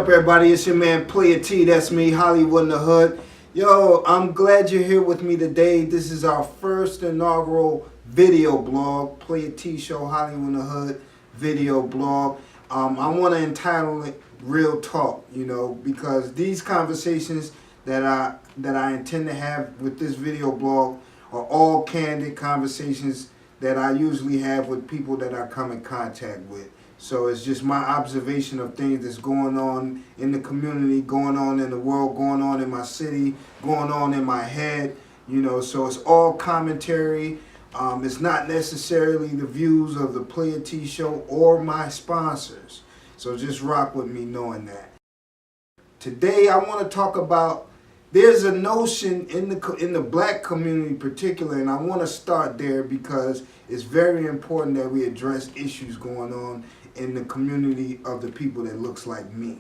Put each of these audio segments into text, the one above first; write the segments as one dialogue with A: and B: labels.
A: up, everybody? It's your man Playa T. That's me, Hollywood in the Hood. Yo, I'm glad you're here with me today. This is our first inaugural video blog, Playa T Show, Hollywood in the Hood video blog. I want to entitle it Real Talk, because these conversations that I intend to have with this video blog are all candid conversations that I usually have with people that I come in contact with. So it's just my observation of things that's going on in the community, going on in the world, going on in my city, going on in my head, so it's all commentary. It's not necessarily the views of the Playa T Show or my sponsors. So just rock with me knowing that. Today I want to talk about, there's a notion in the black community in particular, and I want to start there because it's very important that we address issues going on in the community of the people that looks like me,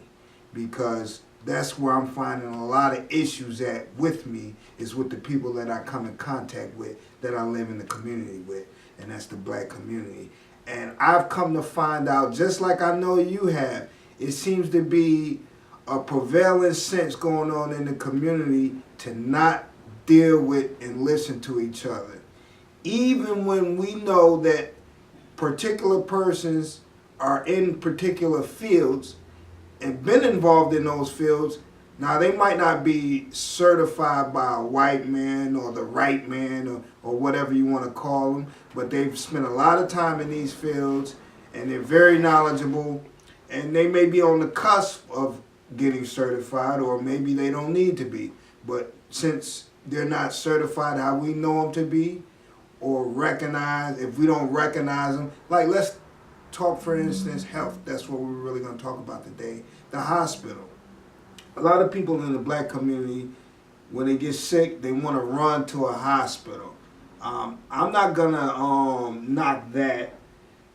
A: because that's where I'm finding a lot of issues at with me, is with the people that I come in contact with, that I live in the community with, and that's the black community. And I've come to find out, just like I know you have, it seems to be a prevailing sense going on in the community to not deal with and listen to each other. Even when we know that particular persons are in particular fields and been involved in those fields. Now, they might not be certified by a white man or the right man or whatever you want to call them, but they've spent a lot of time in these fields and they're very knowledgeable, and they may be on the cusp of getting certified, or maybe they don't need to be. But since they're not certified how we know them to be, or recognize, if we don't recognize them, like let's talk, for instance, health. That's what we're really going to talk about today. The hospital. A lot of people in the black community, when they get sick, they want to run to a hospital. I'm not going to knock that,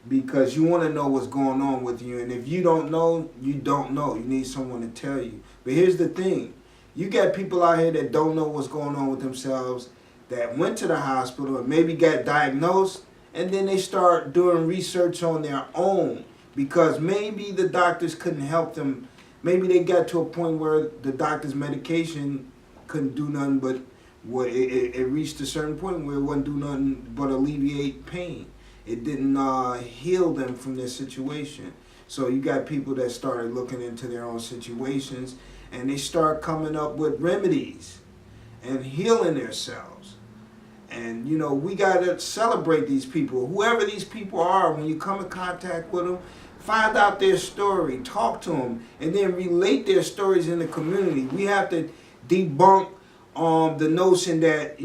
A: because you want to know what's going on with you. And if you don't know, you don't know. You need someone to tell you. But here's the thing. You got people out here that don't know what's going on with themselves, that went to the hospital and maybe got diagnosed, and then they start doing research on their own because maybe the doctors couldn't help them. Maybe they got to a point where the doctor's medication couldn't do nothing but it reached a certain point where it wouldn't do nothing but alleviate pain. It didn't heal them from their situation. So you got people that started looking into their own situations, and they start coming up with remedies and healing themselves. And, we got to celebrate these people. Whoever these people are, when you come in contact with them, find out their story, talk to them, and then relate their stories in the community. We have to debunk the notion that,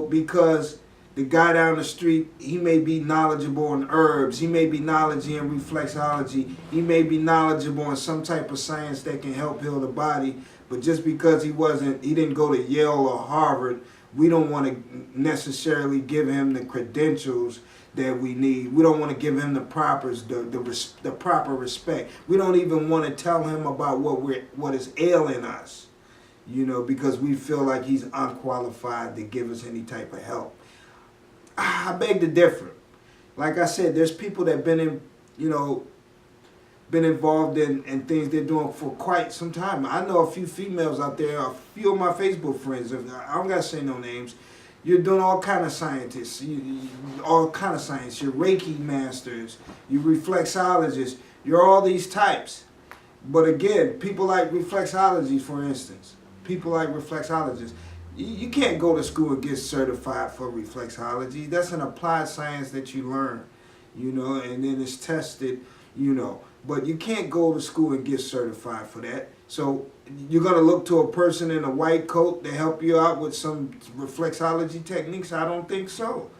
A: because the guy down the street, he may be knowledgeable in herbs, he may be knowledgeable in reflexology, he may be knowledgeable in some type of science that can help heal the body, but just because he didn't go to Yale or Harvard, we don't want to necessarily give him the credentials that we need. We don't want to give him the proper respect. We don't even want to tell him about what is ailing us, because we feel like he's unqualified to give us any type of help. I beg to differ. Like I said, there's people that been involved in things they're doing for quite some time. I know a few females out there, a few of my Facebook friends, I don't got to say no names. You're doing all kind of scientists, all kind of science. You're Reiki masters, you're reflexologists, you're all these types. But again, people like reflexology, for instance, you can't go to school and get certified for reflexology. That's an applied science that you learn, and then it's tested, But you can't go to school and get certified for that. So you're going to look to a person in a white coat to help you out with some reflexology techniques? I don't think so.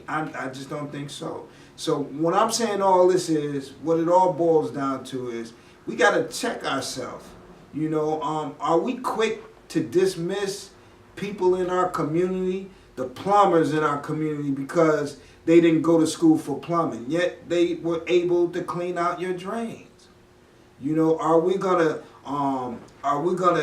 A: I just don't think so. So when I'm saying all this is, what it all boils down to is, we got to check ourselves. Are we quick to dismiss people in our community, the plumbers in our community, because they didn't go to school for plumbing, yet they were able to clean out your drains? Are we gonna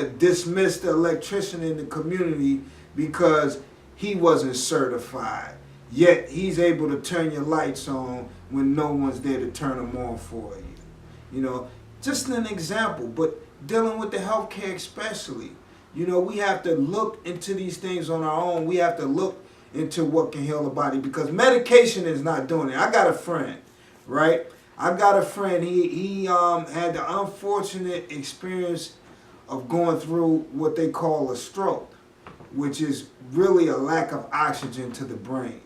A: dismiss the electrician in the community because he wasn't certified, yet he's able to turn your lights on when no one's there to turn them on for you? Just an example, but dealing with the healthcare especially. You know, we have to look into these things on our own. We have to look into what can heal the body because medication is not doing it. I got a friend, right? I got a friend. He had the unfortunate experience of going through what they call a stroke, which is really a lack of oxygen to the brain.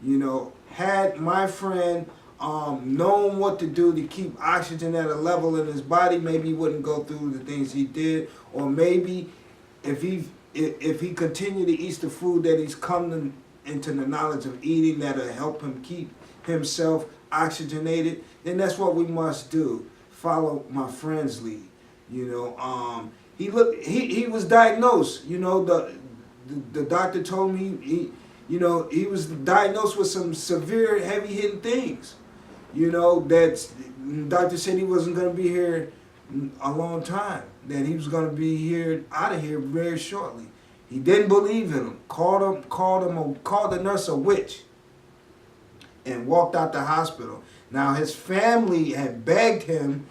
A: You know, had my friend known what to do to keep oxygen at a level in his body, maybe he wouldn't go through the things he did, or maybe if he continued to eat the food that he's come into the knowledge of eating that'll help him keep himself oxygenated, then that's what we must do. Follow my friend's lead. You know, he was diagnosed. You know, the doctor told me he was diagnosed with some severe heavy hitting things. You know, that the doctor said he wasn't going to be here a long time, that he was going to be out of here very shortly. He didn't believe in him. Called the nurse a witch, and walked out the hospital. Now his family had begged him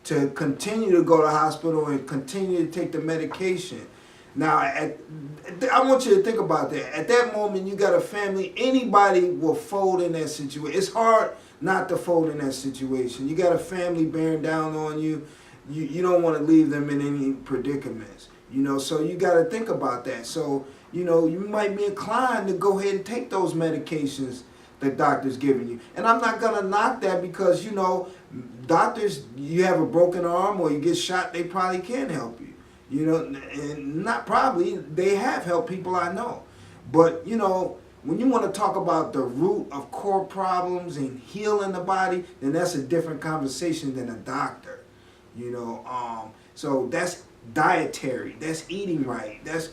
A: to continue to go to the hospital and continue to take the medication. Now, I want you to think about that. At that moment, you got a family. Anybody will fold in that situation. It's hard not to fold in that situation. You got a family bearing down on you. You don't want to leave them in any predicaments. You know, so you got to think about that. So, you know, you might be inclined to go ahead and take those medications the doctor's giving you. And I'm not going to knock that because, you know, doctors, you have a broken arm or you get shot, they probably can help you. You know, and not probably, they have helped people I know. But, you know, when you want to talk about the root of core problems and healing the body, then that's a different conversation than a doctor. You know, so that's dietary, that's eating right, that's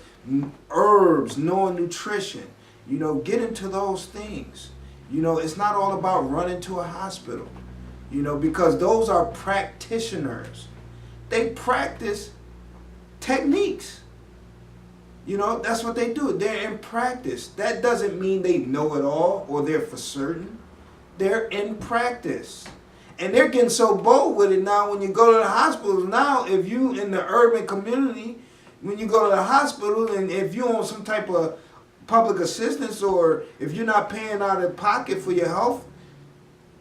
A: herbs, knowing nutrition. You know, get into those things. You know, it's not all about running to a hospital, you know, because those are practitioners. They practice techniques. You know, that's what they do. They're in practice. That doesn't mean they know it all or they're for certain. They're in practice. And they're getting so bold with it now when you go to the hospitals. Now, if you in the urban community, when you go to the hospital and if you're on some type of public assistance or if you're not paying out of pocket for your health,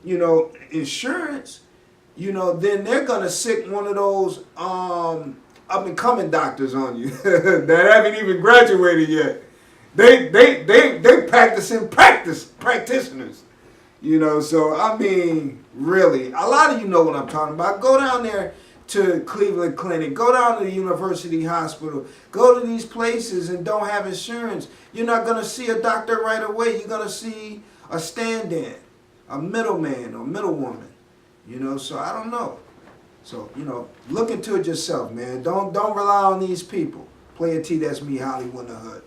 A: you know, insurance, you know, then they're going to sick one of those up and coming doctors on you that haven't even graduated yet. They practitioners. You know, so I mean, really, a lot of you know what I'm talking about. Go down there to Cleveland Clinic. Go down to the University Hospital. Go to these places and don't have insurance. You're not going to see a doctor right away. You're going to see a stand-in, a middleman or middlewoman. You know, so I don't know. So, you know, look into it yourself, man. Don't rely on these people. Playa T, that's me, Hollywood in the Hood.